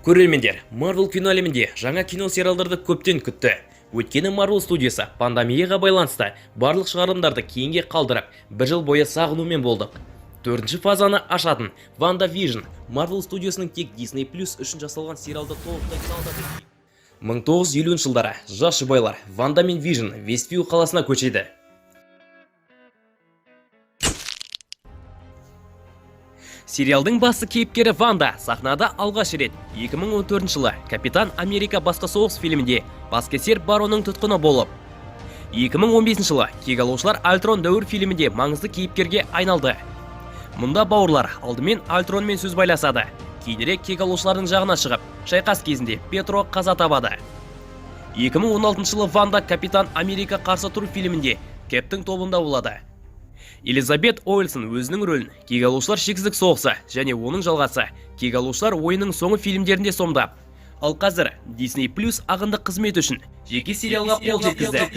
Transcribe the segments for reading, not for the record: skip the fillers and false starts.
Көрермендер, Marvel кино әлемінде жаңа кино сериалдарды көптен күтті. Өйткені Marvel студиясы пандемияға байланысты барлық шығарылымдарды кейінге қалдырып, бір жыл бойы сағынумен болдық. Төртінші фазаны ашатын WandaVision Marvel студиясының тек Disney Plus үшін жасалған сериалды толықтай салдады. 1950 жылдары жас жұбайлар Ванда мен Vision Вествью қаласына көшеді. Сериалдың басты кейіпкері Ванда сахнада алғаш рет 2014 жылы Капитан Америка басқа соғыс фильмінде баскесер баронның тұтқыны болып, 2015 жылы Кегалушылар Альтрон дәуір фильмінде маңызды кейіпкерге айналды. Мұнда бауырлар алдымен Альтронмен сөз байласады, кейінірек Кегалушылардың жағына шығып, шайқас кезінде Петро қаза табады. 2016 жылы Ванда Капитан Америка қарсы тұру фильмінде Кэптің тобында болады. Элизабет Уилсон өзінің рөлін Кегалушылар шексіздік соғысы және оның жалғасы Кегалушылар ойының соңы фильмдерінде сомдап, ал қазір Disney Plus ағындық қызмет үшін жеке сериалға қол жеткізді.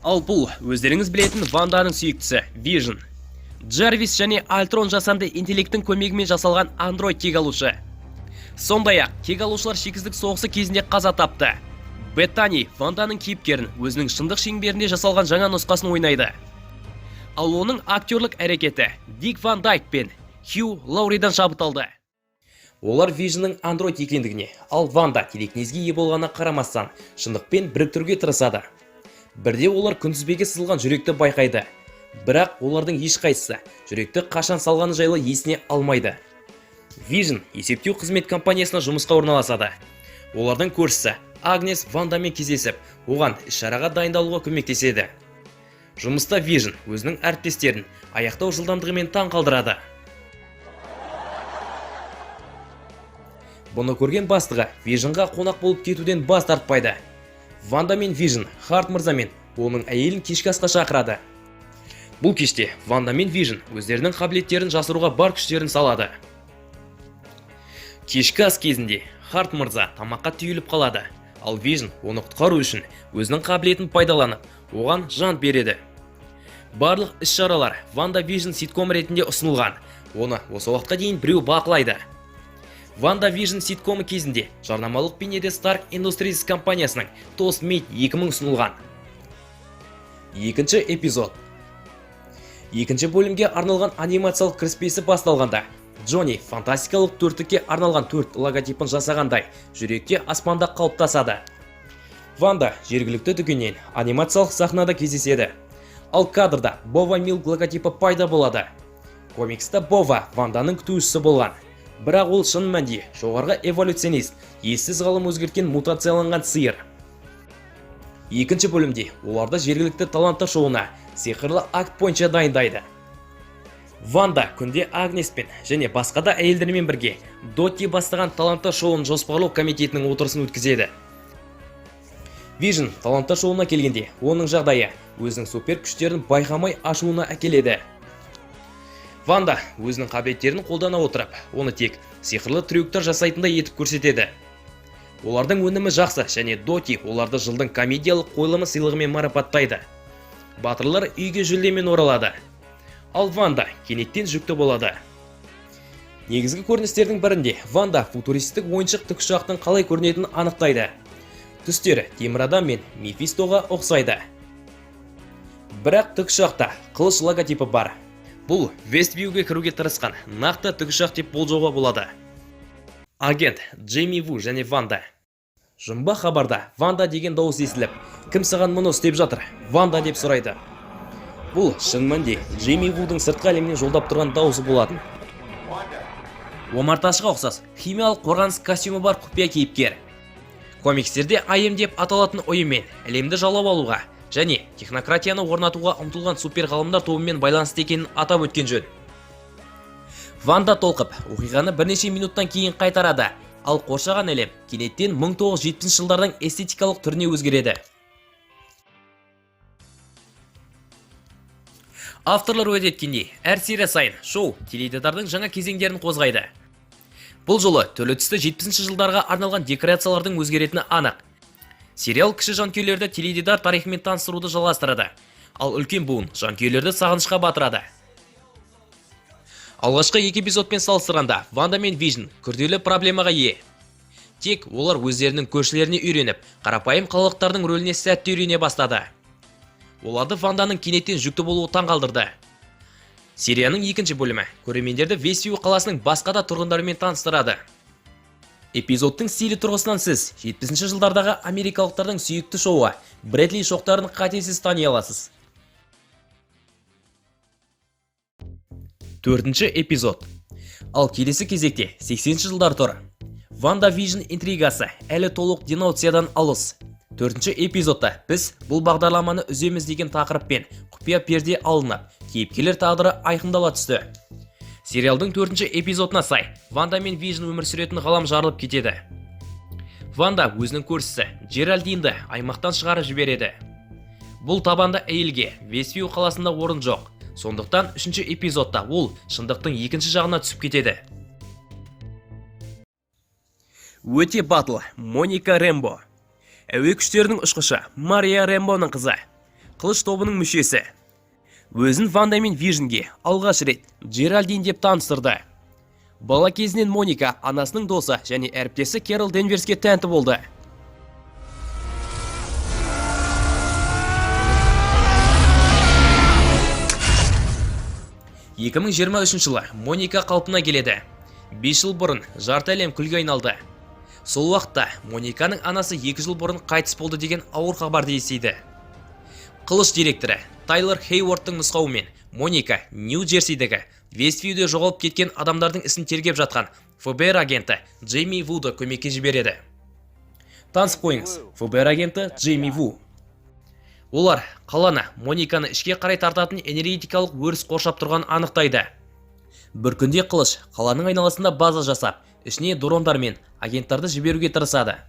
Ал бұл өздеріңіз білетін Ванданың сүйіктісі Vision. Джарвис және Альтрон жасанды интеллекттің көмегімен жасалған андроид Кегалушы. Сондай-ақ Кегалушылар шексіздік соғысы кезінде қаза тапты. Беттани Ванданың кейіпкерін өзінің шындық шеңберінде жасалған жаңа нұсқасын ойнайды. Ал оның актерлік әрекеті Дик Ван Дайк пен Хью Лауридан шабытталды. Олар Vision'ның андроид екендігіне, ал Ванда телекинезге ие болғанына қарамастан шындықпен біріктіруге тырысады. Бірде олар күнтізбеге сызылған жүректі байқайды. Бірақ олардың ешқайсысы жүректі қашан салғаны жайлы есіне алмайды. Vision есептеу қызмет компаниясына жұмысқа орналасады. Олардың көршісі Агнес Вандамен кездесіп, оған іс-шараға дайындалуға көмектеседі. Жұмыста Vision өзінің әріптестерін аяқтау жылдамдығымен таң қалдырады. Бұны көрген бастығы Visionға қонақ болып кетуден бас тартпайды. Ванда мен Vision Харт мырза мен оның әйелін кешкі асқа шақырады. Бұл кеште Ванда мен Vision өздерінің қабілеттерін жасыруға бар күштерін салады. Кешкі ас кезінде Харт мырза тамаққа түйіліп қалады, ал Vision оны құтқару үшін өзінің қабілетін пайдаланып, оған жан береді. Барлық іс-шаралар WandaVision ситком ретінде ұсынылған, оны осы уақытқа дейін біреу бақылайды. WandaVision ситкомы кезінде жарнамалық бейнеде Stark Industries компаниясының Toastmate 2000 ұсынылған. Екінші эпизод. Екінші бөлімге арналған анимациялық кіріспесі басталғанда, Джонни фантастикалық төрттікке арналған 4 логотипін жасағандай жүректе аспанда қалыптасады. Ванда жергілікті дүкеннен анимациялық сахнада кездеседі. Ал кадрда Бова Милк логотипі пайда болады. Комикста Бова Ванданың күтушісі болған. Бірақ ол шын мәнде жоғарғы эволюционист, ессіз ғалым өзгерткен мутацияланған сиыр. Екінші бөлімде оларды жергілікті талантты шоуына сиқырлы акт бойынша дайындайды. Ванда күнде Агнеспен және басқа да әйелдермен бірге Дотти бастаған талантты шоуын жоспарлау комитетінің отырысын өткізеді. Vision талантты шоуына келгенде оның жағдайы өзінің супер күштерін байқамай ашуына әкеледі. Ванда өзінің қабілеттерін қолдана отырып, оны тек сиқырлы трюктер жасайтындай етіп көрсетеді. Олардың өнімі жақсы және Дотти оларды жылдың комедиялық қойылымы сыйлығымен марапаттайды. Батырлар үйге жүлдемен оралады. Ал Ванда кенеттен жүкті болады. Негізгі көріністердің бірінде Ванда футуристік ойыншық тікұшақтың қалай көрінетінін анықтайды. Түстері темір адам мен Мефистоға ұқсайды. Бірақ тікұшақта қылыш логотипі бар. Бұл Вествьюге кіруге тырысқан нақты тікұшақ деп болжауға болады. Агент Джейми Ву және Ванда. Жұмбақ хабарда Ванда деген дауыс естіліп, кім саған мұны істеп жатыр? Ванда деп сұрайды. Бұл шын мәнінде Джейми Вудың сыртқы әлемнен жолдап тұрған дауысы болатын. Омарташыға ұқсас химиялық қорғаныс костюмі бар құпия кейіпкер. Комикстерде IM деп аталатын ұйыммен әлемді жаулап алуға және технократияны орнатуға ұмтылған супер ғалымдар тобымен байланысты екенін атап өткен жөн. Ванда толқып, оқиғаны бірнеше минуттан кейін қайтарады, ал қоршаған әлем кенеттен 1970 жылдардың эстетикалық түріне өзгереді. Авторлар уәде еткендей, әр серия сайын шоу теледидардың жаңа кезеңдерін қозғайды. Бұл жолы түрлі түсті 70-ші жылдарға арналған декорациялардың өзгеретіні анық. Сериал кіші жанкүйерлерді теледидар тарихымен таныстыруды жалғастырады, ал үлкен буын жанкүйерлерді сағынышқа батырады. Алғашқы 2 эпизодпен салыстырғанда Ванда мен Вижн күрделі проблемаға ие. Тек олар өздерінің көршілеріне үйреніп, қарапайым қалалықтардың рөліне сәтті үйрене бастады. Оларды Ванданың кенеттен жүкті болуы таңғалдырды. Серияның 2-ші бөлімі көрермендерді Вествью қаласының басқа да тұрғындарымен таныстырады. Эпизодтың стилі тұрғысынан сіз 70-ші жылдардағы америкалықтардың сүйікті шоуы Брэдли шоқтарын қатесіз тани аласыз. 4-ші эпизод. Ал келесі кезекте 80-ші жылдар тұр. Ванда Вижн интригасы әлі толық денонсациядан алыс. 4-ші эпизодта біз бұл бағдарламаны үземіз деген тақырыппен құпия перде алынып, кейіпкерлер тағдыры айқындала түсті. Сериалдың 4-ші эпизодына сай, Ванда мен Вижн өмір сүретін ғалам жарылып кетеді. Ванда өзінің көршісі Джеральдинді аймақтан шығарып жібереді. Бұл табанды әйелге Вествью қаласында орын жоқ. Сондықтан 3-ші эпизодта ол шындықтың 2-ші жағына түсіп кетеді. Өте батыл Моника Рэмбо. Әуе күштерінің ұшқышы Мария Рэмбоның қызы. Қылыш тобының мүшесі. Өзін Ванда мен Вижнге алғаш рет Джеральдин деп таныстырды. Бала кезінен Моника анасының досы және әріптесі Керол Денверске тәнті болды. жылы Моника қалпына келеді. 5 жыл бұрын жарты әлем күлге айналды. Сол уақытта Мониканың анасы 2 жыл бұрын қайтыс болды деген ауыр хабарды естиді. Қылыш директоры Тайлер Хейвордтың нұсқауымен Моника Нью-Джерсидегі Вествьюде жоғалып кеткен адамдардың ісін тергеп жатқан ФБР агенті Джейми Вуды көмекке жібереді. Танысып қойыңыз, ФБР агенті Джейми Ву. Олар қаланы Мониканы ішке қарай тартатын энергетикалық өріс қоршап тұрған анықтайды. Бір күнде Қылыш қаланың айналасында база жасап, ішіне дрондар мен агенттарды жіберуге тырысады.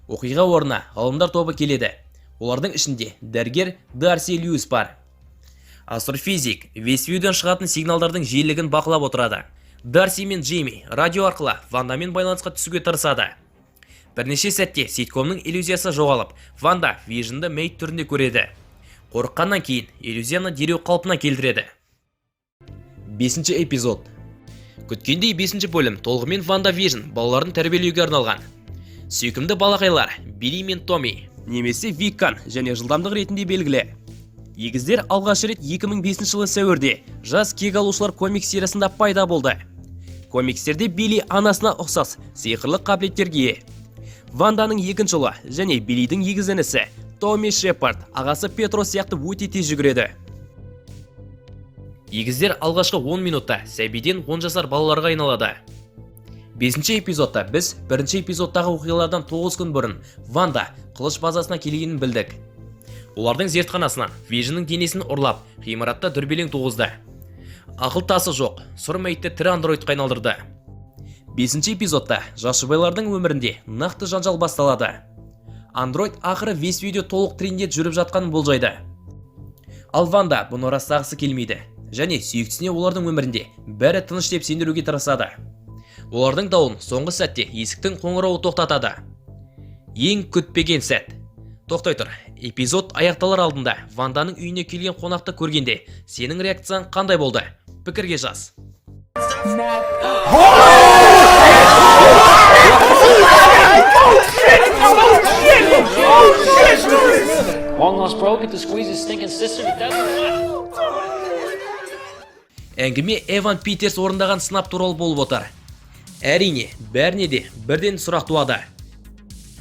Оқиға орнына ғалымдар тобы келеді. Олардың ішінде дәрігер Дарси Льюис бар. Астрофизик Вествьюден шығатын сигналдардың жиілігін бақылап отырады. Дарси мен Джейми радио арқылы Вандамен байланысқа түсуге тырысады. Бірнеше сәтте ситкомның иллюзиясы жоғалып, Ванда Вижнді мәйт түрінде көреді. Қорыққаннан кейін иллюзияны дереу қалпына келтіреді. 5-ші эпизод. Күткендей 5-ші бөлім толығымен Ванда Вижн балаларын тәрбиелеуге арналған. Сүйкімді балақайлар Билли мен Томми, немесе Виккан және жылдамдық ретінде белгілі. Егіздер алғаш рет 2005 жылы сәуірде жас кек алушылар комикс сериясында пайда болды. Комикстерде Билли анасына ұқсас сиқырлы қабілеттерге ие. Ванданың 2-ші ұлы және Биллидің егіз інісі Томми Шепард ағасы Петро сияқты өте тез жүгіреді. Егіздер алғашқы 10 минутта сәбиден 10 жасар балаларға айналады. 5-ші эпизодта біз 1-ші эпизодтағы оқиғалардан 9 күн бұрын Ванда Қылыш базасына келгенін білдік. Олардың зертханасынан Вижннің денесін ұрлап, ғимаратта дүрбелең туғызды. Ақыл тасы жоқ, сұр мәйітті тірі андроидқа айналдырды. 5-ші эпизодта жас жұбайлардың өмірінде нақты жанжал басталады. Андроид ақыры Вествьюде толық трендет жүріп жатқанын болжайды. Ал Ванда бұны растағысы келмейді және сүйіктісіне олардың өмірінде бәрі тыныш деп сендіруге тырысады. Олардың дауын соңғы сәтте есіктің қоңырауы тоқтатады. Ең күтпеген сәт. Тоқтай тұр. Эпизод аяқталар алдында Ванданың үйіне келген қонақты көргенде сенің реакцияң қандай болды? Пікірге жаз. Әңгіме Эван Питерс орындаған сынап туралы болып отыр. Әрине, бәріне де бірден сұрақ туады.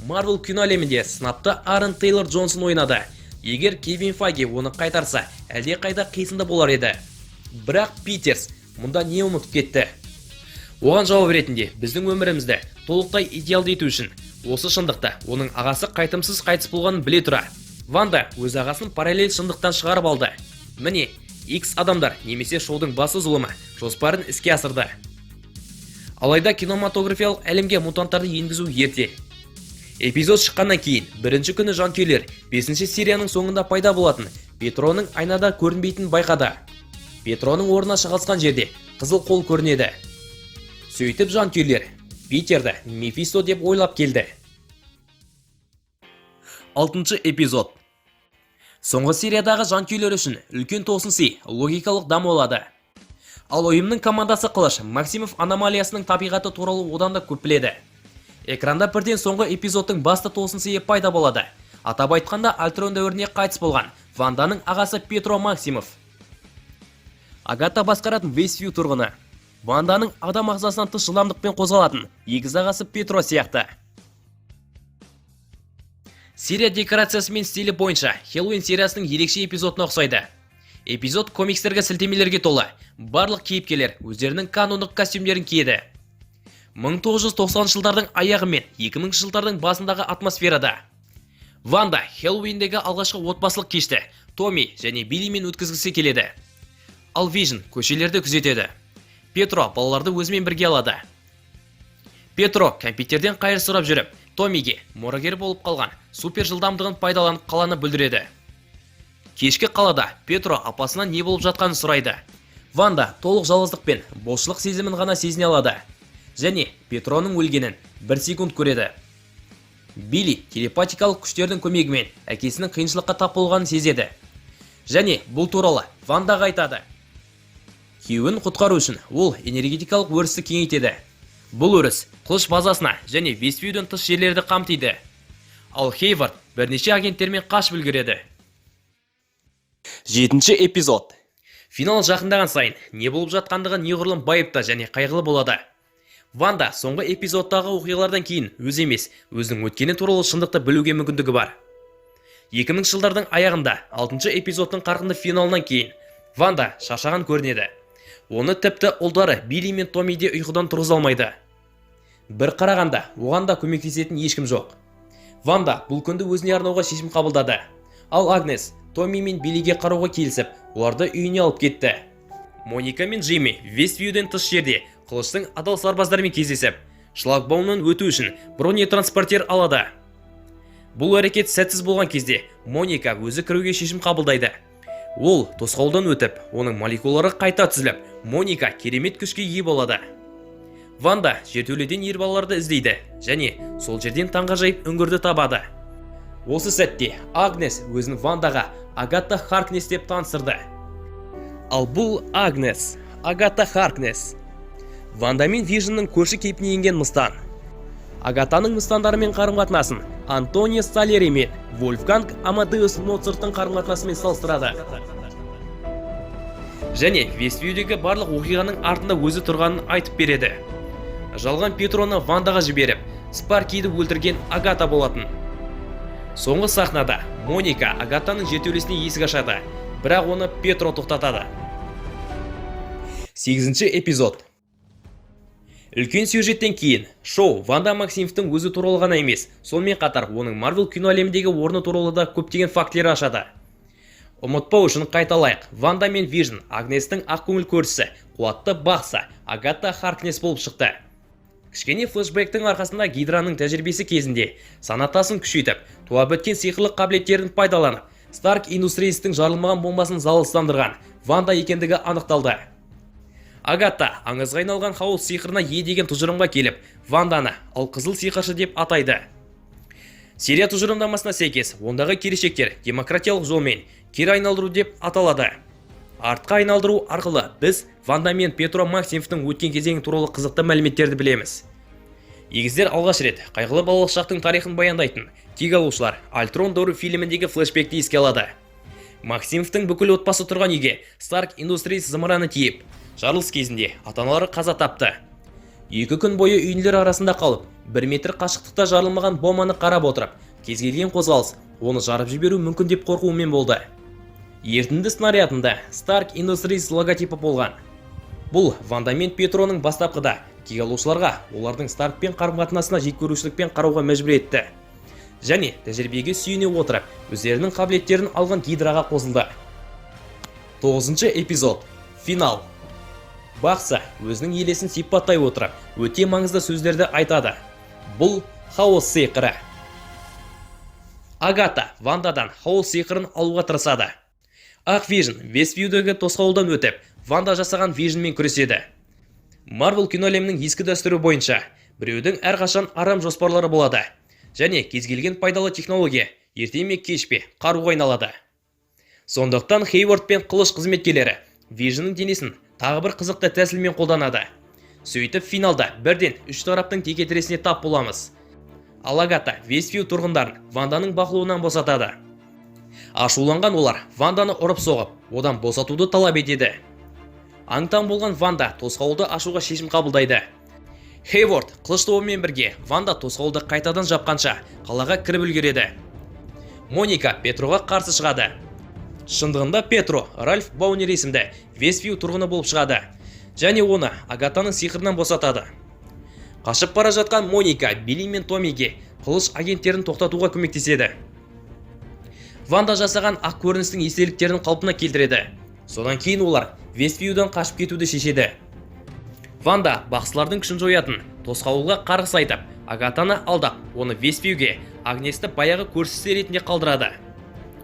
Marvel кино әлемінде сынапты Аарон Тейлор Джонсон ойнады. Егер Кевин Файги оны қайтарса, әлде қайда қисынды болар еді. Бірақ Питерс мұнда не ұмытып кетті? Оған жауап ретінде біздің өмірімізді толықтай идеалды ету үшін осы шындықты оның ағасы қайтымсыз қайтыс болғанын біле тұра, Ванда өз ағасын параллель шындықтан шығарып алды. Міне, X адамдар немесе шоудың басы зұлымы жоспарын іске асырды. Алайда кинематографиялық әлемге мутанттарды енгізу ерте. Эпизод шыққаннан кейін бірінші күні жанкүйерлер 5-ші серияның соңында пайда болатын Петроның айнада көрінбейтінін байқады. Петроның орнына шығылысқан жерде қызыл қол көрінеді. Сөйтіп жанкүйерлер Питерді Мефисто деп ойлап келді. 6-шы эпизод. Соңғы сериядағы жанкүйерлер үшін үлкен тосын сый логикалық даму алады. Ал ұйымның командасы Қылыш Максимов аномалиясының табиғаты туралы одан да көп біледі. Экранда бірден соңғы эпизодтың басты тосын сыйы пайда болады. Атап айтқанда, Альтрон дәуіріне қайтыс болған Ванданың ағасы Петро Максимов. Агата басқаратын Вествью тұрғыны. Ванданың адам ағзасынан тыс жылдамдықпен қозғалатын егіз ағасы Петро сияқты. Серия декорациясы мен стилі бойынша Хеллоуин сериясының ерекше эпизодына ұқсайды. Эпизод комикстерге сілтемелерге толы. Барлық кейіпкерлер өздерінің канондық костюмдерін киеді. 1990 жылдардың аяғы мен 2000 жылдардың басындағы атмосферада Ванда Хеллоуиндегі алғашқы отбасылық кешті Томми және Биллимен өткізгісі келеді. Ал Вижн көшелерді күзетеді. Петро балаларды өзімен бірге алады. Петро компьютерден қайыр сұрап жүріп, Томмиге мұрагер болып қалған супер жылдамдығын пайдаланып қаланы бүлдіреді. Кешкі қалада Петро апасынан не болып жатқанын сұрайды. Ванда толық жалғыздық пен босшылық сезімін ғана сезіне алады. Және Петроның өлгенін 1 секунд көреді. Билли телепатикалық күштердің көмегімен әкесінің қиыншылыққа тап болғанын сезеді. Және бұл туралы Вандаға айтады. Күйеуін құтқару үшін ол энергетикалық өрісті кеңейтеді. Бұл өріс Қылыш базасына және Вествьюден тыс жерлерді қамтиды. Ал Хейвард бірнеше агенттермен қашып үлгереді. 7-ші эпизод. Финал жақындаған сайын не болып жатқандығы неғұрлым байыпты және қайғылы болады. Ванда соңғы эпизодтағы оқиғалардан кейін өз емес, өзінің өткені туралы шындықты білуге мүмкіндігі бар. 2000 жылдардың аяғында 6-шы эпизодтың қарқынды финалынан кейін Ванда шаршаған көрінеді. Оны тіпті ұлдары Билли мен Томми де ұйқыдан тұрғыза алмайды. Бір қарағанда оған да көмектесетін ешкім жоқ. Ванда бұл күнді өзіне арнауға шешім қабылдады. Ал Агнес Томми мен Биллиге қарауға келісіп, оларды үйіне алып кетті. Моника мен Джимми Вествьюден тыс жерде Қылыштың адал сарбаздарымен кездесіп, шлагбаумнан өту үшін бронетранспортер алады. Бұл әрекет сәтсіз болған кезде Моника өзі кіруге шешім қабылдайды. Ол тосқауылдан өтіп, оның молекулалары қайта түзіліп, Моника керемет күшке ие болады. Ванда жертөледен ер балаларды іздейді және сол жерден таңғажайып үңгірді табады. Осы сәтте Агнес өзін Вандаға Агата Харкнес деп таныстырды. Ал бұл Агнес, Агата Харкнес. Ванда мен Вижнның көрші кейпіне енген мыстан. Агатаның мыстандарымен қарым-қатынасын Антонио Салери мен Вольфганг Амадеус Моцарттың қарым-қатынасымен салыстырады. Және Вествьюдегі барлық оқиғаның артында өзі тұрғанын айтып береді. Жалған Петроны Вандаға жіберіп, Спаркиді өлтірген Агата болатын. Соңғы сахнада Моника Агатаның жертөлесіне есік ашады, бірақ оны Петро тоқтатады. 8-ші эпизод. Үлкен сюжеттен кейін шоу Ванда Максимовтың өзі туралы ғана емес, сонымен қатар оның Марвел кино әлеміндегі орны туралы да көптеген фактілер ашады. Ұмытпау үшін қайталайық, Ванда мен Вижн Агнестің ақкөңіл көршісі, қуатты бақсы Агата Харкнес болып шықты. Кішкене флешбектің арқасында Гидраның тәжірибесі кезінде санатасын күшейтіп, туа біткен сиқырлы қабілеттерін пайдаланып, Старк Industries-тің жарылмаған бомбасын залалсыздандырған Ванда екендігі анықталды. Агата аңызға айналған хаос сиқырына ие деген тұжырымға келіп, Ванданы алқызыл сиқыршы деп атайды. Серия тұжырымдамасына сәйкес, ондағы келешектер демократиялық жолмен кері айналдыру деп аталады. Артқа айналдыру арқылы біз Ванда мен Петро Максимовтың өткен кезеңі туралы қызықты мәліметтерді білеміз. Егіздер алғаш рет қайғылы балалық шақтың тарихын баяндайтын кек алушылар Альтрон дәуірі фильміндегі флешбекті еске алады. Максимовтың бүкіл отбасы тұрған үйге Stark Industries зымыраны тиіп, жарылыс кезінде ата-аналары қаза тапты. 2 күн бойы үйінділер арасында қалып, 1 метр қашықтықта жарылмаған бомбаны қарап отырып, кез келген қозғалыс оны жарып жіберу мүмкін деп қорқуымен болды. Ертінді снарядында Stark Industries логотипі болған. Бұл Ванда мен Петроның бастапқыда кек алушыларға олардың Старкпен қарым-қатынасына жек көрушілікпен қарауға мәжбүр етті. Және тәжірибеге сүйене отырып, өздерінің қабілеттерін алған Гидраға қосылды. 9-ші эпизод. Финал. Бақсы өзінің елесін сипаттай отырып, өте маңызды сөздерді айтады. Бұл хаос сиқыры. Агата Вандадан хаос сиқырын алуға тырысады. Ақ Вижн Вествьюдегі тосқауылдан өтіп, Ванда жасаған Вижнмен күреседі. Marvel кино әлемінің ескі дәстүрі бойынша біреудің әрқашан арам жоспарлары болады, және кез келген пайдалы технология ерте ме кеш пе қаруға айналады. Сондықтан Хейворд пен қылыш қызметкерлері Вижнның денесін тағы бір қызықты тәсілмен қолданады. Сөйтіп финалда бірден үш тараптың текетіресіне тап боламыз. Ал Агата Вествью тұрғындарын Ванданың бақылауынан босатады. Ашуланған олар Ванданы ұрып соғып, одан босатуды талап етеді. Аңтан болған Ванда тосқауылды ашуға шешім қабылдайды. Хейворд қылыш тобымен бірге Ванда тосқауылды қайтадан жапқанша қалаға кіріп үлгереді. Моника Петроға қарсы шығады. Шындығында Петро Ральф Баунер есімді Вествью тұрғыны болып шығады, және оны Агатаның сиқырынан босатады. Қашып бара жатқан Моника Билли мен Томиге қылыш агенттерін тоқтатуға көмектеседі. Ванда жасаған ақ көріністің естеліктерін қалпына келтіреді. Содан кейін олар Вествьюдан қашып кетуді шешеді. Ванда бақсылардың күшін жоятын тосқауылға қарғыс айтып, Агатаны алдап, оны Вествьюге Агнесті баяғы көршісі ретінде қалдырады.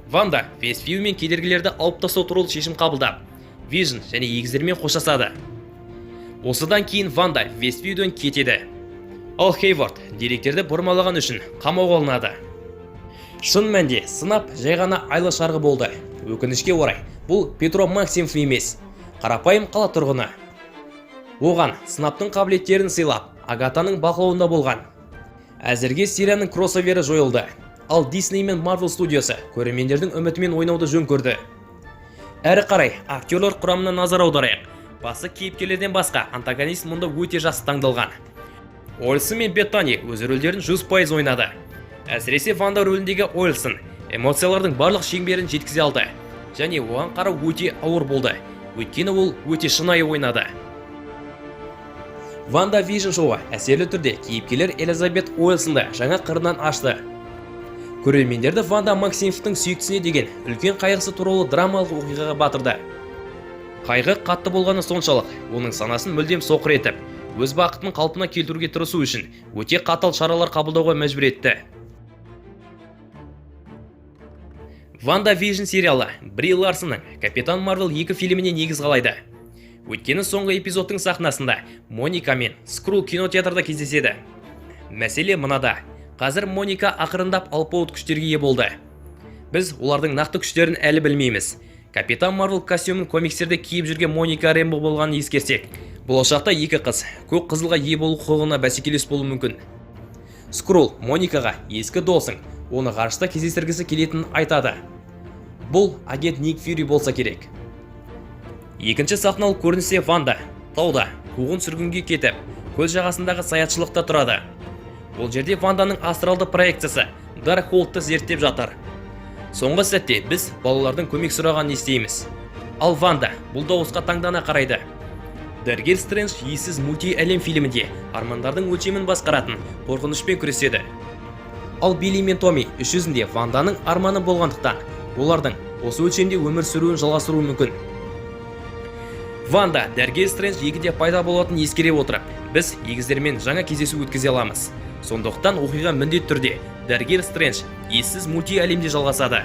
Ванда Вествью мен кедергілерді алып тастау туралы шешім қабылдап, Вижн және егіздермен қоштасады. Осыдан кейін Ванда Вествьюдан кетеді. Ал Хейворд деректерді бұрмалаған үшін қамауға алынады. Шын мәнде сынап жай ғана айлы шарғы болды. Өкінішке орай, бұл Петро Максимов емес, қарапайым қала тұрғыны. Оған сынаптың қабілеттерін сыйлап, Агатаның бақылауында болған. Әзірге серияның кроссовері жойылды. Ал Disney мен Marvel студиясы көрермендердің үмітімен ойнауды жөн көрді. Әрі қарай актерлер құрамына назар аударайық. Басы кейіпкерлерден басқа антагонист мұнда өте жақсы таңдалған. Олсон мен Беттани өз рөлдерін 100% ойнады. Әсіресе Ванда рөліндегі Олсон эмоциялардың барлық шеңберін жеткізе алды, және оған қарау өте ауыр болды, өйткені ол өте шынайы ойнады. Ванда Вижн шоуы әсерлі түрде кейіпкерлер Элизабет Олсонды жаңа қырынан ашты. Көрермендерді Ванда Максимовтың сүйіктісіне деген үлкен қайғысы туралы драмалық оқиғаға батырды. Қайғы қатты болғаны соншалық, оның санасын мүлдем соқыр етіп, өз бақытын қалпына келтіруге тырысу үшін өте қатал шаралар қабылдауға мәжбүр етті. Ванда Вижн сериалы Бри Ларсонның Капитан Марвел 2 фильміне негіз қалайды. Өйткені соңғы эпизодтың сахнасында Моника мен Скрул кинотеатрда кездеседі. Мәселе мынада. Қазір Моника ақырындап алпауыт күштерге ие болды. Біз олардың нақты күштерін әлі білмейміз. Капитан Марвел костюмын комикстерде киіп жүрген Моника Рэмбо болғанын ескерсек, болашақта екі қыз көк қызылға ие болу құқығына бәсекелес болуы мүмкін. Скрул Моникаға ескі досың, оны ғарышта кездестіргісі келетінін айтады. Бұл агент Ник Фьюри болса керек. Екінші сахналық көріністе Ванда тауда қуғын сүргінге кетіп, көл жағасындағы саятшылықта тұрады. Бұл жерде Ванданың астралды проекциясы Даркхолдты зерттеп жатыр. Соңғы сәтте біз балалардың көмек сұрағанын естейміз. Ал Ванда бұл дауысқа таңдана қарайды. Дәрігер Стрэндж ессіз мульти-әлем фильмінде армандардың өлшемін басқаратын қорқынышпен күреседі. Ал Билли мен Томи іс жүзінде Ванданың арманы болғандықтан, олардың осы өлшемде өмір сүруін жалғастыруы мүмкін. Ванда дәрігер Стрэндж 2-де пайда болатынын ескере отырып, біз егіздермен жаңа кездесу өткізе аламыз. Сондықтан оқиға міндет түрде дәрігер Стрэндж ессіз мульти-әлемде жалғасады.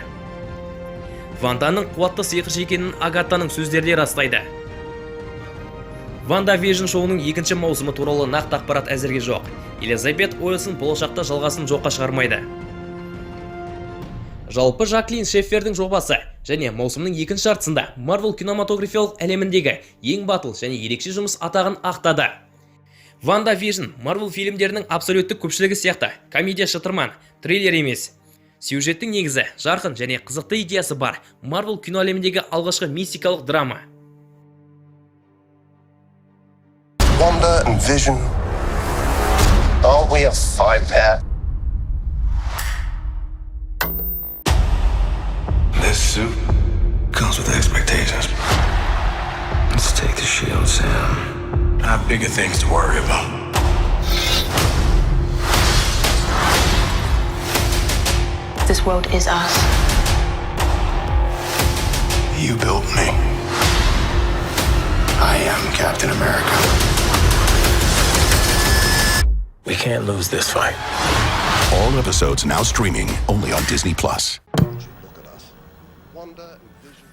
Ванданың қуатты сиқыршы екенін Агатаның сөздерде растайды. Ванда Вижн шоуының 2-ші маусымы туралы нақты ақпарат әзірге жоқ. Элизабет Олсон болашақта жалғасын жоққа шығармайды. Жалпы Жаклин Шеффердің жобасы және маусымның 2-ші жартысында Marvel кинематографиялық әлеміндегі ең батыл және ерекше жұмыс атағын ақтады. Ванда Вижн Marvel фильмдерінің абсолюттік көпшілігі сияқты комедия шытырман, трейлер емес. Сюжеттің негізі жарқын және қызықты идеясы бар Marvel кино әлеміндегі алғашқы мистикалық драма. Wanda and Vision. Aren't we a fine pair? This suit comes with expectations. Let's take the shield, Sam. I have bigger things to worry about. This world is us. You built me. I am Captain America. We can't lose this fight. All episodes now streaming only on Disney+. Look at us. Wanda and Vision.